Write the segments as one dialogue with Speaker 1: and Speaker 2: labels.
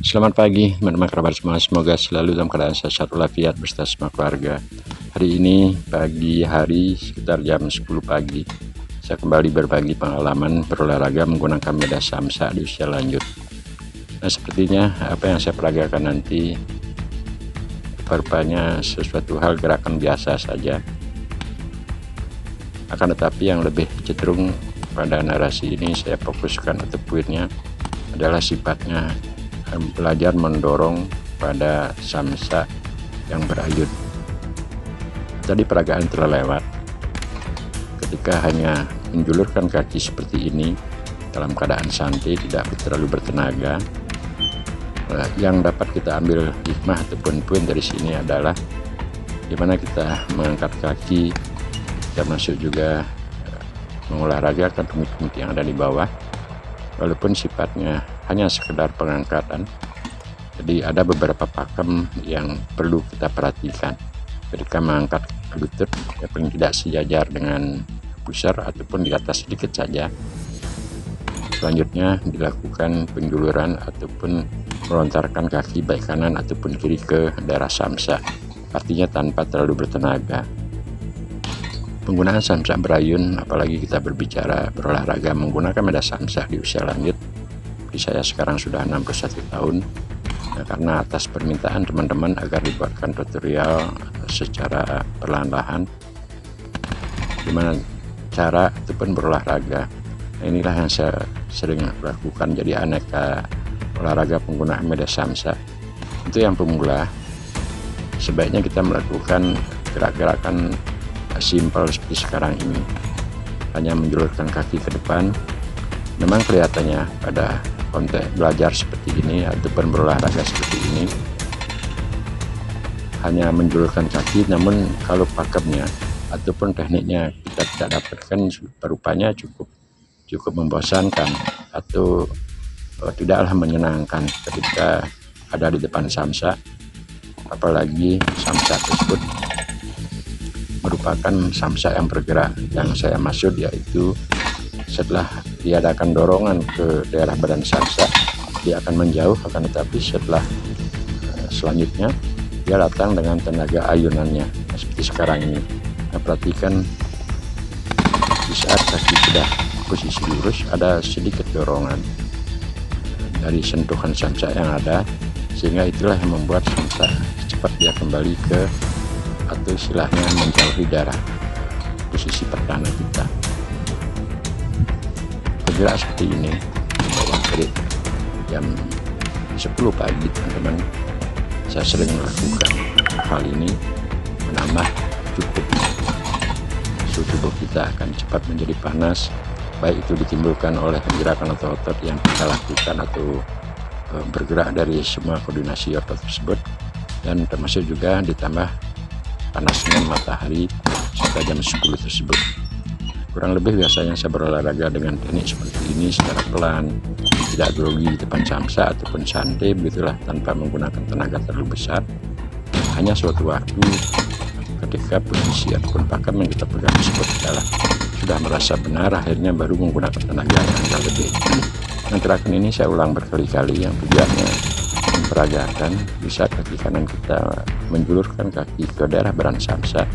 Speaker 1: Selamat pagi teman-teman kerabat semua, semoga selalu dalam keadaan sehat walafiat beserta semua keluarga. Hari ini pagi hari sekitar jam 10 pagi saya kembali berbagi pengalaman berolahraga menggunakan media samsa di usia lanjut. Nah, sepertinya apa yang saya peragakan nanti rupanya sesuatu hal gerakan biasa saja, akan tetapi yang lebih cenderung pada narasi ini saya fokuskan atau poinnya adalah sifatnya belajar mendorong pada samsa yang berayun. Tadi peragaan telah lewat ketika hanya menjulurkan kaki seperti ini dalam keadaan santai, tidak terlalu bertenaga. Yang dapat kita ambil hikmah ataupun poin dari sini adalah dimana kita mengangkat kaki, termasuk juga mengolahragakan tumit-tumit yang ada di bawah, walaupun sifatnya hanya sekedar pengangkatan. Jadi ada beberapa pakem yang perlu kita perhatikan ketika mengangkat lutut, ya paling tidak sejajar dengan pusar ataupun di atas sedikit saja. Selanjutnya dilakukan penjuluran ataupun melontarkan kaki baik kanan ataupun kiri ke daerah samsa, artinya tanpa terlalu bertenaga. Penggunaan samsa berayun, apalagi kita berbicara berolahraga menggunakan media samsa di usia lanjut, saya sekarang sudah 61 tahun. Nah, karena atas permintaan teman-teman agar dibuatkan tutorial secara perlahan-lahan gimana cara ataupun berolahraga. Nah, inilah yang saya sering lakukan, jadi aneka olahraga penggunaan media samsa. Untuk yang pemula, sebaiknya kita melakukan gerak-gerakan simpel seperti sekarang ini, hanya menjulurkan kaki ke depan. Memang kelihatannya pada konteks belajar seperti ini ataupun berolahraga seperti ini hanya menjulurkan kaki, namun kalau pakemnya ataupun tekniknya kita tidak dapatkan, rupanya cukup membosankan atau tidaklah menyenangkan ketika ada di depan samsa, apalagi samsa tersebut merupakan samsa yang bergerak. Yang saya maksud yaitu setelah diadakan dorongan ke daerah badan samsa, dia akan menjauh, akan tetapi setelah selanjutnya dia datang dengan tenaga ayunannya, seperti sekarang ini. Nah, perhatikan di saat kaki sudah posisi lurus, ada sedikit dorongan dari sentuhan samsa yang ada, sehingga itulah yang membuat samsa cepat dia kembali ke, atau istilahnya menjauhi daerah posisi perdana kita. Bergerak seperti ini bawah kiri jam 10 pagi teman-teman, saya sering melakukan hal ini, menambah cukup suhu tubuh kita akan cepat menjadi panas, baik itu ditimbulkan oleh gerakan otot-otot yang kita lakukan atau bergerak dari semua koordinasi otot tersebut, dan termasuk juga ditambah panasnya matahari sampai jam 10 tersebut. Kurang lebih biasanya saya berolahraga dengan teknik seperti ini secara pelan, tidak grogi di depan samsa ataupun santai, begitulah, tanpa menggunakan tenaga terlalu besar. Hanya suatu waktu ketika posisi ataupun pakem yang kita pegang tersebut adalah sudah merasa benar, akhirnya baru menggunakan tenaga yang agak lebih. Nah, gerakan ini saya ulang berkali-kali, yang tujuannya memperagakan di saat kaki kanan kita menjulurkan kaki ke daerah badan samsa,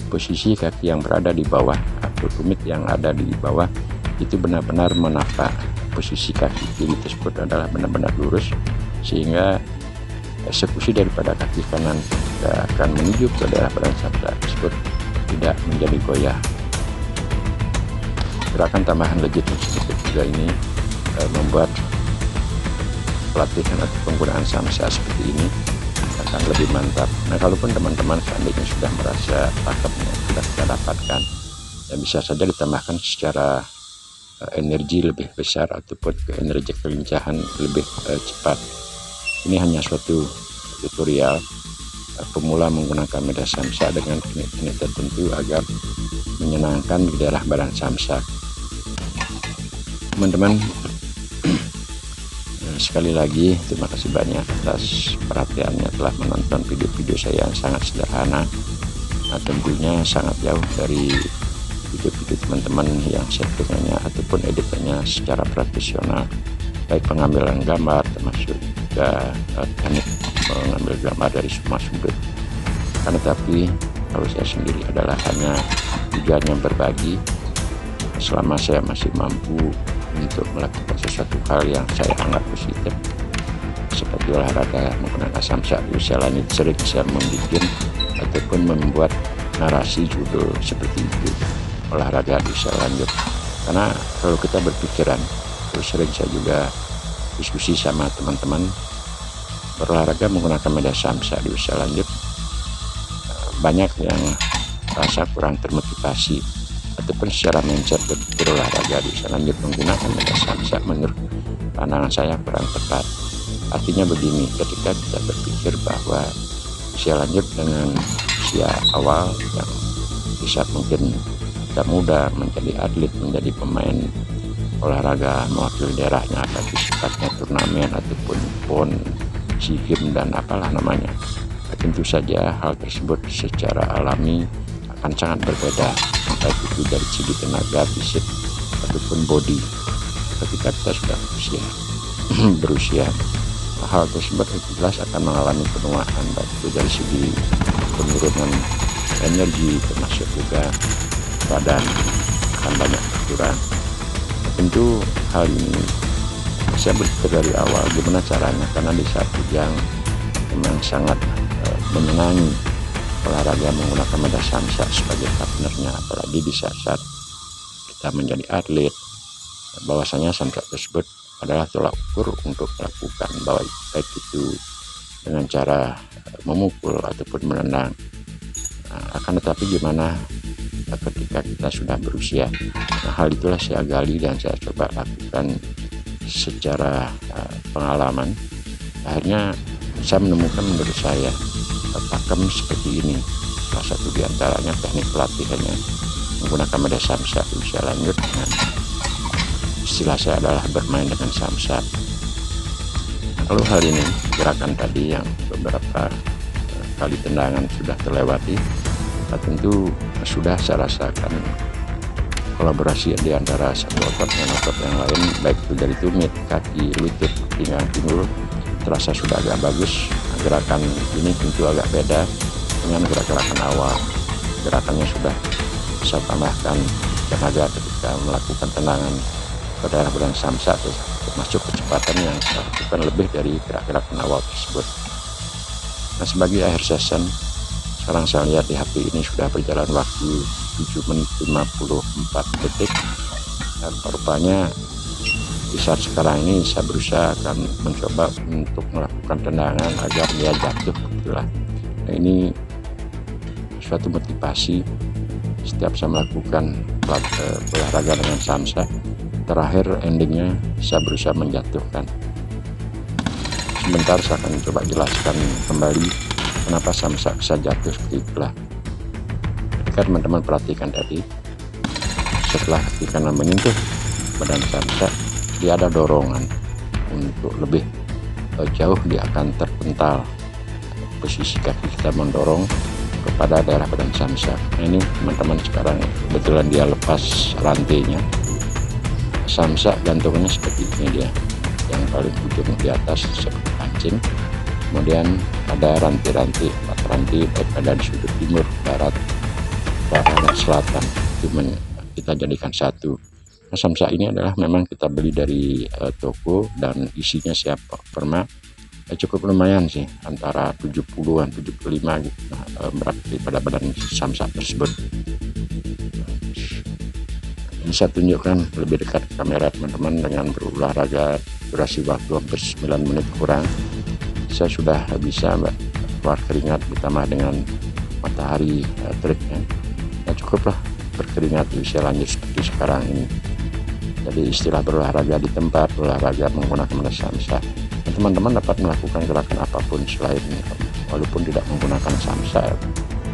Speaker 1: posisi kaki yang berada di bawah atau tumit yang ada di bawah itu benar-benar menapak posisi kaki kiri tersebut adalah benar-benar lurus, sehingga eksekusi daripada kaki kanan akan menuju ke daerah badan samsa tersebut tidak menjadi goyah. Gerakan tambahan legit sedikit juga ini membuat pelatihan atau penggunaan samsa seperti ini akan lebih mantap. Nah, kalaupun teman-teman seandainya sudah merasa pakemnya sudah kita dapatkan, ya bisa saja ditambahkan secara energi lebih besar ataupun ke energi kelincahan lebih cepat. Ini hanya suatu tutorial pemula menggunakan media samsa dengan teknik-teknik tertentu agar menyenangkan di daerah badan samsa. Teman-teman, sekali lagi terima kasih banyak atas perhatiannya telah menonton video-video saya yang sangat sederhana. Nah, tentunya sangat jauh dari video-video teman-teman yang settingannya ataupun editannya secara profesional. baik pengambilan gambar termasuk juga teknik mengambil gambar dari semua sudut. Karena tapi kalau saya sendiri adalah hanya tujuannya berbagi selama saya masih mampu untuk melakukan sesuatu hal yang saya anggap positif, seperti olahraga menggunakan samsak di usia lanjut. Sering saya membuat ataupun membuat narasi judul seperti itu, olahraga di usia lanjut. Karena kalau kita berpikiran, terus sering saya juga diskusi sama teman-teman, berolahraga menggunakan media samsak di usia lanjut, banyak yang rasa kurang termotivasi ataupun secara mindset berolahraga di usia lanjut menggunakan media samsak menurut pandangan saya kurang tepat. Artinya begini, ketika kita berpikir bahwa usia lanjut dengan usia awal yang bisa mungkin kita muda menjadi atlet, menjadi pemain olahraga mewakili daerahnya, tapi sifatnya turnamen ataupun PON, SEA Games dan apalah namanya, tentu saja hal tersebut secara alami akan sangat berbeda, baik itu dari segi tenaga, fisik ataupun body. Ketika kita sudah berusia, hal tersebut jelas akan mengalami penuaan, baik itu dari segi penurunan energi, termasuk juga badan akan banyak berkurang. Tentu hal ini saya berpikir dari awal gimana caranya, karena di saat yang memang sangat menyenangi olahraga menggunakan media samsak sebagai partnernya, apalagi di saat kita menjadi atlet, bahwasanya samsak tersebut adalah tolak ukur untuk melakukan baik itu dengan cara memukul ataupun menendang. Akan tetapi gimana ketika kita sudah berusia? Hal itulah saya gali dan saya coba lakukan secara pengalaman. Akhirnya saya menemukan menurut saya pakem seperti ini. Salah satu diantaranya teknik pelatihannya menggunakan media samsak di usia lanjut, dengan istilah saya adalah bermain dengan samsak. Lalu hal ini, gerakan tadi yang beberapa kali tendangan sudah terlewati, tentu sudah saya rasakan kolaborasi di antara satu otot dengan otot yang lain, baik itu dari tumit, kaki, lutut, pinggang, pinggul, terasa sudah agak bagus. Gerakan ini tentu agak beda dengan gerakan awal. Gerakannya sudah bisa tambahkan tenaga ketika melakukan tendangan ke daerah badan samsak, termasuk kecepatan yang dilakukan lebih dari gerakan awal tersebut. Nah, sebagai akhir session, sekarang saya lihat di HP ini sudah berjalan waktu 7 menit 54 detik, dan rupanya di saat sekarang ini saya berusaha akan mencoba untuk melakukan tendangan agar dia jatuh, begitulah. Nah, ini suatu motivasi setiap saya melakukan olahraga dengan samsak. Terakhir endingnya saya berusaha menjatuhkan. Sebentar saya akan coba jelaskan kembali kenapa samsak bisa jatuh seperti itulah. Ketika teman-teman perhatikan tadi, setelah ketika menyentuh badan samsak, dia ada dorongan untuk lebih jauh, dia akan terpental. Posisi kaki kita mendorong kepada daerah badan samsak. Nah, ini teman-teman sekarang kebetulan dia lepas rantainya. Samsak gantungnya seperti ini, dia yang paling ujung di atas seperti kancing, kemudian ada rantai-rantai, 4 rantai baik ada di sudut timur, barat, utara, dan selatan. Itu kita jadikan satu. Nah, samsak ini adalah memang kita beli dari toko dan isinya siap perma, cukup lumayan sih, antara 70-an 75 gitu, berat daripada badan samsak tersebut. Bisa tunjukkan lebih dekat kamera teman-teman dengan berolahraga durasi waktu hampir 9 menit kurang. Saya sudah bisa keluar keringat ditambah dengan matahari teriknya. Nah, cukuplah berkeringat di usia lanjut seperti sekarang ini. Jadi istilah berolahraga di tempat, olahraga menggunakan media samsak. Teman-teman dapat melakukan gerakan apapun selain walaupun tidak menggunakan samsak,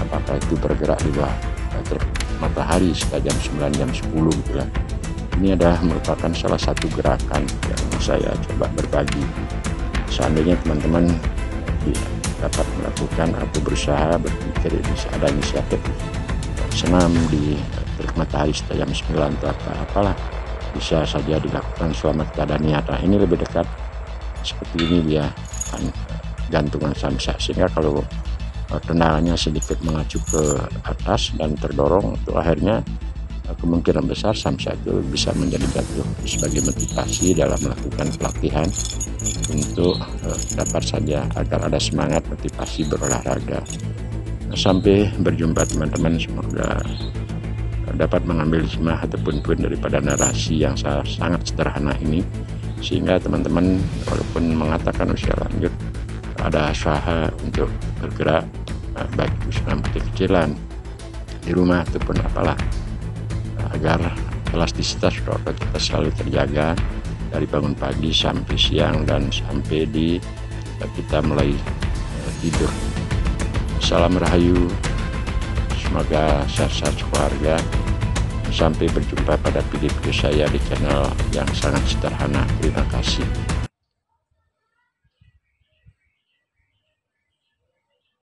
Speaker 1: apakah itu bergerak di bawah matahari sekitar jam 9, jam 10 gitu lah. Ini adalah merupakan salah satu gerakan yang saya coba berbagi. Seandainya teman-teman dapat melakukan atau berusaha berpikir ada inisiatif senam di terik matahari sekitar jam 9 atau apalah, bisa saja dilakukan selama kita ada niat. Nah, ini lebih dekat seperti ini dia gantungan samsak, sehingga kalau tenaganya sedikit mengacu ke atas dan terdorong, itu akhirnya kemungkinan besar samsak itu bisa menjadi jatuh. Sebagai motivasi dalam melakukan pelatihan untuk dapat saja agar ada semangat motivasi berolahraga. Sampai berjumpa teman-teman, semoga dapat mengambil hikmah ataupun poin daripada narasi yang sangat sederhana ini, sehingga teman-teman walaupun mengatakan usia lanjut ada usaha untuk bergerak, baik itu dalam kecil-kecilan di rumah ataupun apalah, agar elastisitas otot kita selalu terjaga dari bangun pagi sampai siang dan sampai di kita mulai tidur. Salam Rahayu, semoga sehat-sehat keluarga. Sampai berjumpa pada video saya di channel yang sangat sederhana. Terima kasih.